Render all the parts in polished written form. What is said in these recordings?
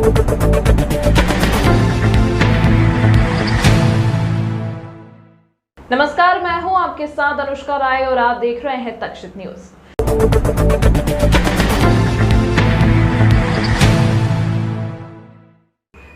नमस्कार, मैं हूं आपके साथ अनुष्का राय और आप देख रहे हैं तक्षित न्यूज।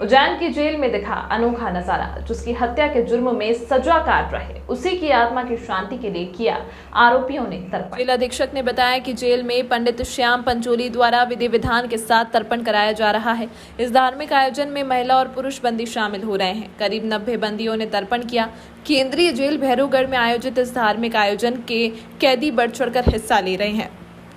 उज्जैन की जेल में दिखा अनोखा नजारा। जिसकी हत्या के जुर्म में सजा काट रहे उसी की आत्मा की शांति के लिए किया आरोपियों ने तर्पण। जेल अधीक्षक ने बताया कि जेल में पंडित श्याम पंचोली द्वारा विधि विधान के साथ तर्पण कराया जा रहा है। इस धार्मिक आयोजन में महिला और पुरुष बंदी शामिल हो रहे हैं। करीब 90 बंदियों ने तर्पण किया। केंद्रीय जेल भैरवगढ़ में आयोजित इस धार्मिक आयोजन के कैदी बढ़ चढ़कर हिस्सा ले रहे हैं।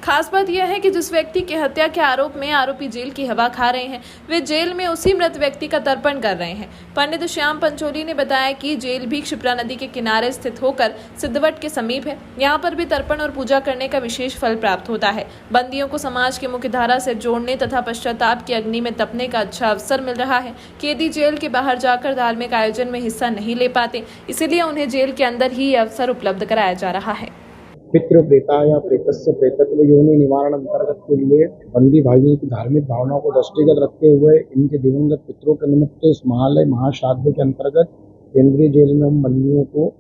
खास बात यह है कि जिस व्यक्ति की हत्या के आरोप में आरोपी जेल की हवा खा रहे हैं, वे जेल में उसी मृत व्यक्ति का तर्पण कर रहे हैं। पंडित श्याम पंचोली ने बताया कि जेल भी क्षिप्रा नदी के किनारे स्थित होकर सिद्धवट के समीप है। यहाँ पर भी तर्पण और पूजा करने का विशेष फल प्राप्त होता है। बंदियों को समाज की मुख्य धारा से जोड़ने तथा पश्चाताप की अग्नि में तपने का अच्छा अवसर मिल रहा है। कैदी जेल के बाहर जाकर धार्मिक आयोजन में हिस्सा नहीं ले पाते, इसीलिए उन्हें जेल के अंदर ही यह अवसर उपलब्ध कराया जा रहा है। पितृ प्रेता या प्रेतस्य प्रेतत्व योनि निवारण अंतर्गत के लिए बंदी भाइयों की धार्मिक भावनाओं को दृष्टिगत रखते हुए इनके दिवंगत पितरों के निमित्त इस महालय महाश्राद्ध के अंतर्गत केंद्रीय जेल में हम बंदियों को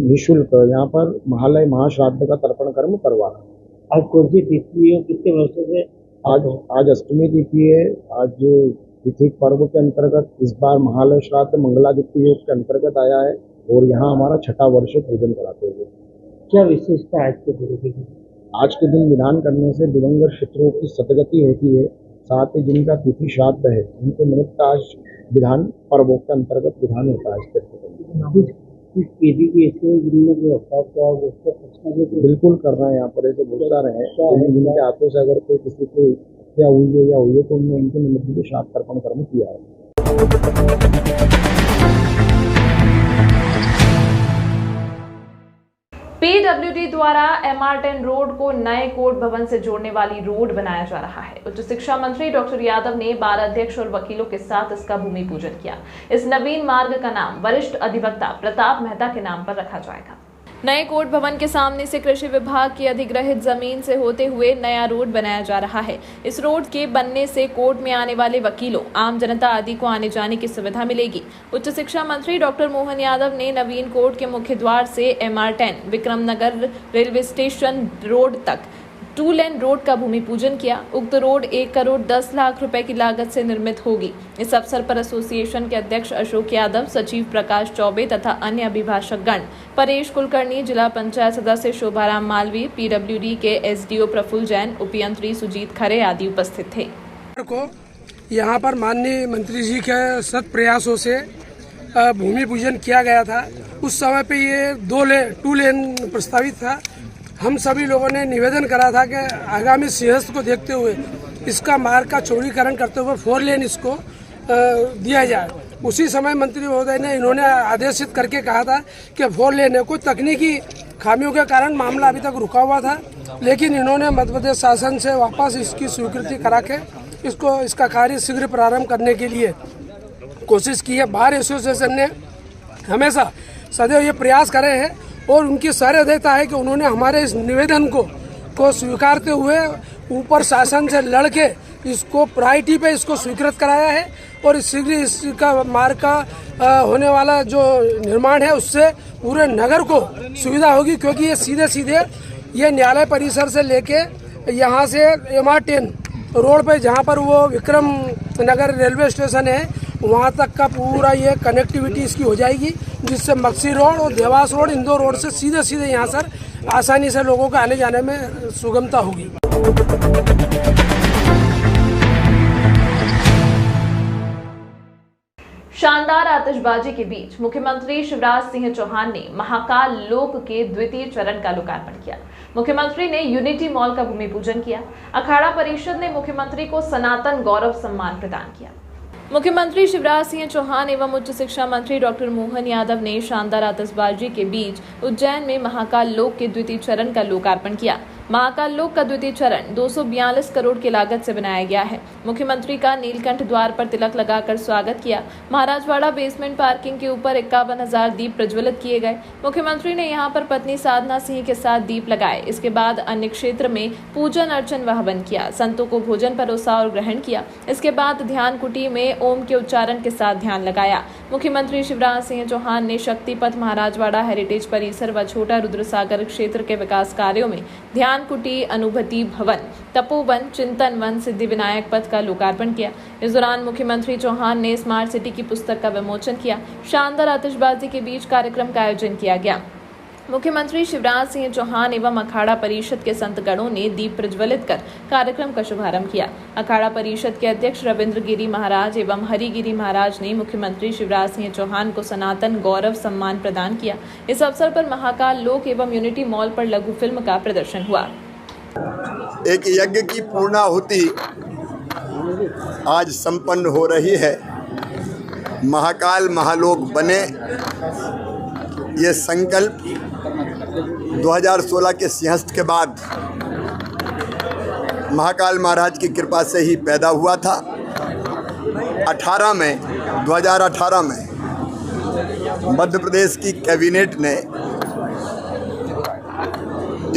निःशुल्क यहाँ पर महालय महाश्राद्ध का तर्पण कर्म करवा रहा है। आज कौन सी तिथि है, कितने वर्षों से? आज अष्टमी तिथि है। आज तिथि पर्व के अंतर्गत इस बार महालय श्राद्ध मंगलादित्य योग के अंतर्गत आया है और यहाँ हमारा 6वां वर्ष पूजन कराते हुए। क्या विशेषता है आज के दिन की? आज के दिन विधान करने से दिवंगत पितरों की सदगति होती है। साथ ही जिनका तिथि श्राद्ध है उनके निमित्त आज विधान पर्वों के अंतर्गत विधान होता है। कुछ कैदी भी ऐसे जिनमें जो बिल्कुल कर रहे हैं। यहाँ पर ऐसे बहुत सारे हैं जिनके हाथों से अगर कोई किसी को हत्या हुई है तो उन्होंने उनके निमित्त भी श्राद्ध तर्पण कर्म किया है। पीडब्ल्यूडी द्वारा MR10 रोड को नए कोर्ट भवन से जोड़ने वाली रोड बनाया जा रहा है। उच्च शिक्षा मंत्री डॉक्टर यादव ने बार अध्यक्ष और वकीलों के साथ इसका भूमि पूजन किया। इस नवीन मार्ग का नाम वरिष्ठ अधिवक्ता प्रताप मेहता के नाम पर रखा जाएगा। नए कोर्ट भवन के सामने से कृषि विभाग की अधिग्रहित जमीन से होते हुए नया रोड बनाया जा रहा है। इस रोड के बनने से कोर्ट में आने वाले वकीलों, आम जनता आदि को आने जाने की सुविधा मिलेगी। उच्च शिक्षा मंत्री डॉक्टर मोहन यादव ने नवीन कोर्ट के मुख्य द्वार से MR10 Vikramnagar railway station road तक 2 लेन रोड का भूमि पूजन किया। उक्त रोड 1 करोड़ 10 लाख रुपए की लागत से निर्मित होगी। इस अवसर पर एसोसिएशन के अध्यक्ष अशोक यादव, सचिव प्रकाश चौबे तथा अन्य अभिभाषकगण, परेश कुलकर्णी, जिला पंचायत सदस्य शोभाराम मालवी, पीडब्ल्यूडी के SDO प्रफुल्ल जैन, उपयंत्री सुजीत खरे आदि उपस्थित थे। यहाँ पर माननीय मंत्री जी के सत प्रयासों से भूमि पूजन किया गया था। उस समय पे ये 2 लेन प्रस्तावित था। हम सभी लोगों ने निवेदन करा था कि आगामी सिंहस्थ को देखते हुए इसका मार्ग का चौड़ीकरण करते हुए 4 लेन इसको दिया जाए। उसी समय मंत्री महोदय ने इन्होंने आदेशित करके कहा था कि 4 लेन है। कुछ तकनीकी खामियों के कारण मामला अभी तक रुका हुआ था, लेकिन इन्होंने मध्य प्रदेश शासन से वापस इसकी स्वीकृति करा के इसका कार्य शीघ्र प्रारंभ करने के लिए कोशिश की है। बार एसोसिएशन ने हमेशा सदैव ये प्रयास करे हैं और उनकी सहृदयता है कि उन्होंने हमारे इस निवेदन को स्वीकारते हुए ऊपर शासन से लड़के इसको प्रायोरिटी पे इसको स्वीकृत कराया है और शीघ्र इसका मार्ग का होने वाला जो निर्माण है उससे पूरे नगर को सुविधा होगी, क्योंकि ये सीधे ये न्यायालय परिसर से लेके यहाँ से MR10 रोड पे जहाँ पर वो विक्रम नगर रेलवे स्टेशन है वहाँ तक का पूरा ये कनेक्टिविटी इसकी हो जाएगी, जिससे मक्सी रोड और देवास रोड, इंदौर रोड से सीधे यहाँ सर आसानी से लोगों को आने जाने में सुगमता होगी। शानदार आतिशबाजी के बीच मुख्यमंत्री शिवराज सिंह चौहान ने महाकाल लोक के द्वितीय चरण का लोकार्पण किया। मुख्यमंत्री ने यूनिटी मॉल का भूमि पूजन किया। अखाड़ा परिषद ने मुख्यमंत्री को सनातन गौरव सम्मान प्रदान किया। मुख्यमंत्री शिवराज सिंह चौहान एवं उच्च शिक्षा मंत्री डॉक्टर मोहन यादव ने शानदार आतिशबाजी के बीच उज्जैन में महाकाल लोक के द्वितीय चरण का लोकार्पण किया। महाकाल लोक का द्वितीय चरण 242 करोड़ की लागत से बनाया गया है। मुख्यमंत्री का नीलकंठ द्वार पर तिलक लगाकर स्वागत किया। महाराजवाड़ा बेसमेंट पार्किंग के ऊपर 51,000 दीप प्रज्वलित किए गए। मुख्यमंत्री ने यहां पर पत्नी साधना सिंह के साथ दीप लगाए। इसके बाद अन्य क्षेत्र में पूजन अर्चन व हवन किया। संतों को भोजन परोसा और ग्रहण किया। इसके बाद ध्यान कुटी में ओम के उच्चारण के साथ ध्यान लगाया। मुख्यमंत्री शिवराज सिंह चौहान ने शक्तिपथ, महाराजवाड़ा हेरिटेज परिसर व छोटा रुद्रसागर क्षेत्र के विकास कार्यों में ध्यान कुटी, अनुभूति भवन, तपोवन, चिंतन वन, सिद्धि विनायक पथ का लोकार्पण किया। इस दौरान मुख्यमंत्री चौहान ने स्मार्ट सिटी की पुस्तक का विमोचन किया। शानदार आतिशबाजी के बीच कार्यक्रम का आयोजन किया गया। मुख्यमंत्री शिवराज सिंह चौहान एवं अखाड़ा परिषद के संतगणों ने दीप प्रज्वलित कर कार्यक्रम का शुभारंभ किया। अखाड़ा परिषद के अध्यक्ष रविंद्र गिरी महाराज एवं हरिगिरी महाराज ने मुख्यमंत्री शिवराज सिंह चौहान को सनातन गौरव सम्मान प्रदान किया। इस अवसर पर महाकाल लोक एवं यूनिटी मॉल पर लघु फिल्म का प्रदर्शन हुआ। एक यज्ञ की पूर्णाहुति आज संपन्न हो रही है। महाकाल महालोक बने, ये संकल्प 2016 के सिंहस्थ के बाद महाकाल महाराज की कृपा से ही पैदा हुआ था। 2018 में मध्य प्रदेश की कैबिनेट ने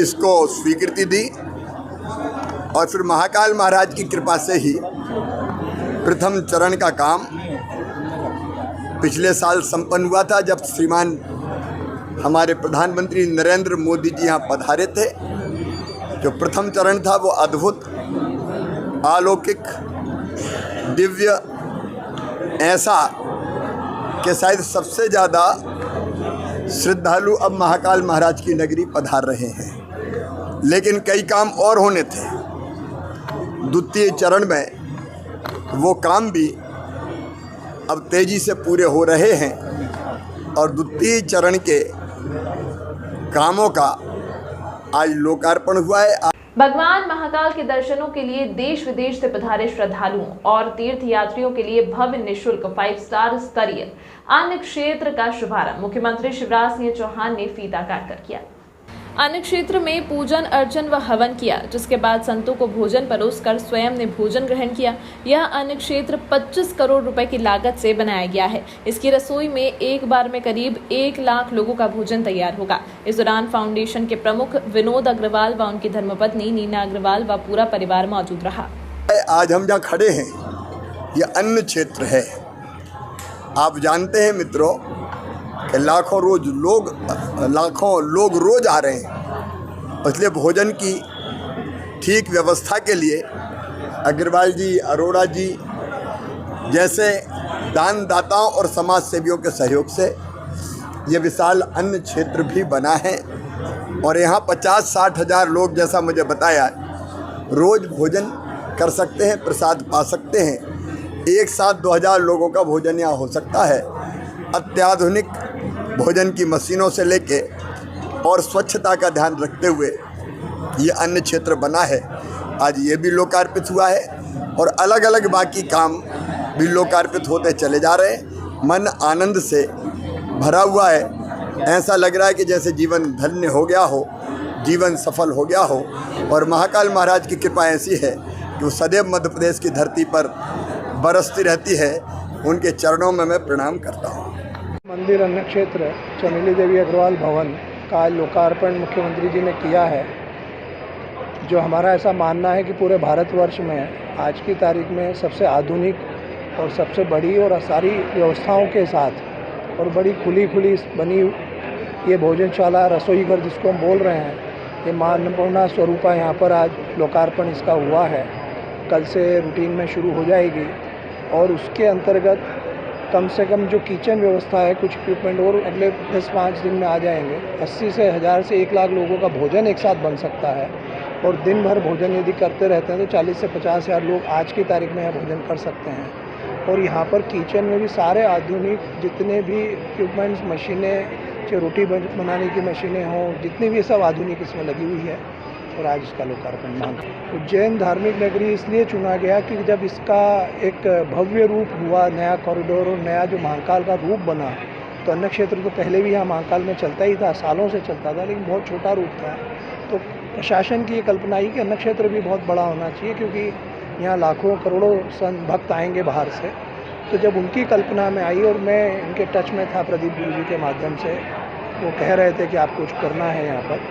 इसको स्वीकृति दी और फिर महाकाल महाराज की कृपा से ही प्रथम चरण का काम पिछले साल संपन्न हुआ था, जब श्रीमान हमारे प्रधानमंत्री नरेंद्र मोदी जी यहाँ पधारे थे। जो प्रथम चरण था वो अद्भुत, अलौकिक, दिव्य, ऐसा कि शायद सबसे ज़्यादा श्रद्धालु अब महाकाल महाराज की नगरी पधार रहे हैं। लेकिन कई काम और होने थे। द्वितीय चरण में वो काम भी अब तेज़ी से पूरे हो रहे हैं और द्वितीय चरण के कामों का आज लोकार्पण हुआ है। भगवान महाकाल के दर्शनों के लिए देश विदेश से पधारे श्रद्धालुओं और तीर्थ यात्रियों के लिए भव्य निःशुल्क 5 स्टार स्तरीय अन्य क्षेत्र का शुभारंभ मुख्यमंत्री शिवराज सिंह चौहान ने फीता काटकर किया। अन्य क्षेत्र में पूजन अर्चन व हवन किया, जिसके बाद संतों को भोजन परोसकर स्वयं ने भोजन ग्रहण किया। यह अन्य क्षेत्र 25 करोड़ रुपए की लागत से बनाया गया है। इसकी रसोई में एक बार में करीब 1 लाख लोगों का भोजन तैयार होगा। इस दौरान फाउंडेशन के प्रमुख विनोद अग्रवाल व उनकी धर्मपत्नी नीना अग्रवाल व पूरा परिवार मौजूद रहा। आज हम जहाँ खड़े हैं ये अन्य क्षेत्र है। आप जानते हैं मित्रों कि लाखों लोग रोज आ रहे हैं, इसलिए भोजन की ठीक व्यवस्था के लिए अग्रवाल जी, अरोड़ा जी जैसे दानदाताओं और समाज सेवियों के सहयोग से ये विशाल अन्न क्षेत्र भी बना है और यहाँ 50-60 हज़ार लोग, जैसा मुझे बताया, रोज़ भोजन कर सकते हैं, प्रसाद पा सकते हैं। एक साथ 2000 लोगों का भोजन यहाँ हो सकता है। अत्याधुनिक भोजन की मशीनों से लेके और स्वच्छता का ध्यान रखते हुए ये अन्न क्षेत्र बना है। आज ये भी लोकार्पित हुआ है और अलग अलग बाकी काम भी लोकार्पित होते चले जा रहे हैं। मन आनंद से भरा हुआ है। ऐसा लग रहा है कि जैसे जीवन धन्य हो गया हो, जीवन सफल हो गया हो। और महाकाल महाराज की कृपा ऐसी है कि वो सदैव मध्य प्रदेश की धरती पर बरसती रहती है। उनके चरणों में मैं प्रणाम करता हूँ। मंदिर अन्न क्षेत्र चमेली देवी अग्रवाल भवन का लोकार्पण मुख्यमंत्री जी ने किया है, जो हमारा ऐसा मानना है कि पूरे भारतवर्ष में आज की तारीख में सबसे आधुनिक और सबसे बड़ी और सारी व्यवस्थाओं के साथ और बड़ी खुली बनी ये भोजनशाला, रसोई घर जिसको हम बोल रहे हैं, ये मां अन्नपूर्णा स्वरूपा यहाँ पर आज लोकार्पण इसका हुआ है। कल से रूटीन में शुरू हो जाएगी और उसके अंतर्गत कम से कम जो किचन व्यवस्था है, कुछ इक्विपमेंट और अगले 10-5 दिन में आ जाएंगे। 80 से 1000 से 1 लाख लोगों का भोजन एक साथ बन सकता है और दिन भर भोजन यदि करते रहते हैं तो 40 से 50 हज़ार लोग आज की तारीख में यहाँ भोजन कर सकते हैं। और यहाँ पर किचन में भी सारे आधुनिक जितने भी इक्विपमेंट्स, मशीनें, चाहे रोटी बनाने की मशीनें हों, जितनी भी सब आधुनिक इसमें लगी हुई है और आज इसका लोकार्पण मांग। उज्जैन धार्मिक नगरी इसलिए चुना गया कि जब इसका एक भव्य रूप हुआ, नया कॉरिडोर और नया जो महाकाल का रूप बना, तो अन्य क्षेत्र तो पहले भी यहाँ महाकाल में चलता ही था, सालों से चलता था, लेकिन बहुत छोटा रूप था। तो प्रशासन की ये कल्पना आई कि अन्न क्षेत्र भी बहुत बड़ा होना चाहिए, क्योंकि यहाँ लाखों करोड़ों भक्त आएंगे बाहर से। तो जब उनकी कल्पना में आई और मैं इनके टच में था प्रदीप गुरु जी के माध्यम से, वो कह रहे थे कि आपको कुछ करना है यहाँ पर,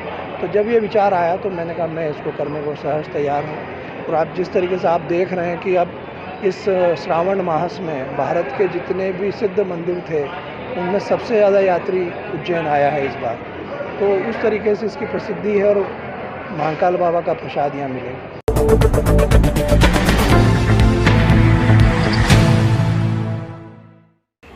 तो जब ये विचार आया तो मैंने कहा मैं इसको करने को सहज तैयार हूँ। और आप जिस तरीके से आप देख रहे हैं कि अब इस श्रावण मास में भारत के जितने भी सिद्ध मंदिर थे उनमें सबसे ज़्यादा यात्री उज्जैन आया है इस बार, तो उस तरीके से इसकी प्रसिद्धि है और महाकाल बाबा का प्रसाद यहाँ मिलेगा।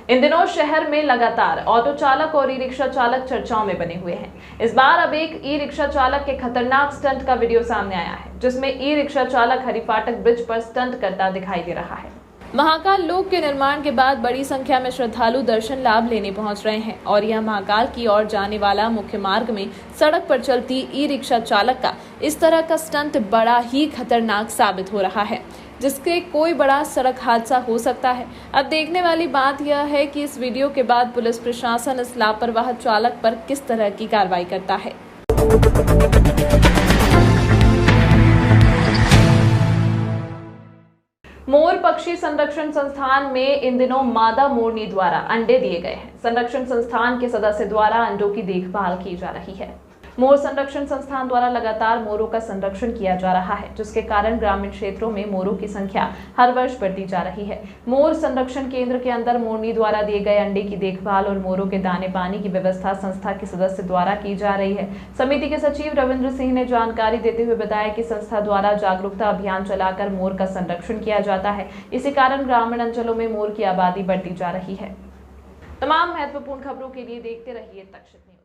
इन दिनों शहर में लगातार ऑटो चालक और ई रिक्शा चालक चर्चाओं में बने हुए हैं। इस बार अब एक ई रिक्शा चालक के खतरनाक स्टंट का वीडियो सामने आया है, जिसमें ई रिक्शा चालक हरिफाटक ब्रिज पर स्टंट करता दिखाई दे रहा है। महाकाल लोक के निर्माण के बाद बड़ी संख्या में श्रद्धालु दर्शन लाभ लेने पहुंच रहे हैं और यह महाकाल की ओर जाने वाला मुख्य मार्ग में सड़क पर चलती ई रिक्शा चालक का इस तरह का स्टंट बड़ा ही खतरनाक साबित हो रहा है, जिसके कोई बड़ा सड़क हादसा हो सकता है। अब देखने वाली बात यह है कि इस वीडियो के बाद पुलिस प्रशासन इस लापरवाह चालक पर किस तरह की कार्रवाई करता है। मोर पक्षी संरक्षण संस्थान में इन दिनों मादा मोरनी द्वारा अंडे दिए गए हैं। संरक्षण संस्थान के सदस्य द्वारा अंडों की देखभाल की जा रही है। मोर संरक्षण संस्थान द्वारा लगातार मोरों का संरक्षण किया जा रहा है, जिसके कारण ग्रामीण क्षेत्रों में मोरों की संख्या हर वर्ष बढ़ती जा रही है। मोर संरक्षण केंद्र के अंदर मोरनी द्वारा दिए गए अंडे की देखभाल और मोरों के दाने पानी की व्यवस्था संस्था के सदस्य द्वारा की जा रही है। समिति के सचिव रविंद्र सिंह ने जानकारी देते हुए बताया कि संस्था द्वारा जागरूकता अभियान चलाकर मोर का संरक्षण किया जाता है। इसी कारण ग्रामीण अंचलों में मोर की आबादी बढ़ती जा रही है। तमाम महत्वपूर्ण खबरों के लिए देखते रहिए तक्षक न्यूज।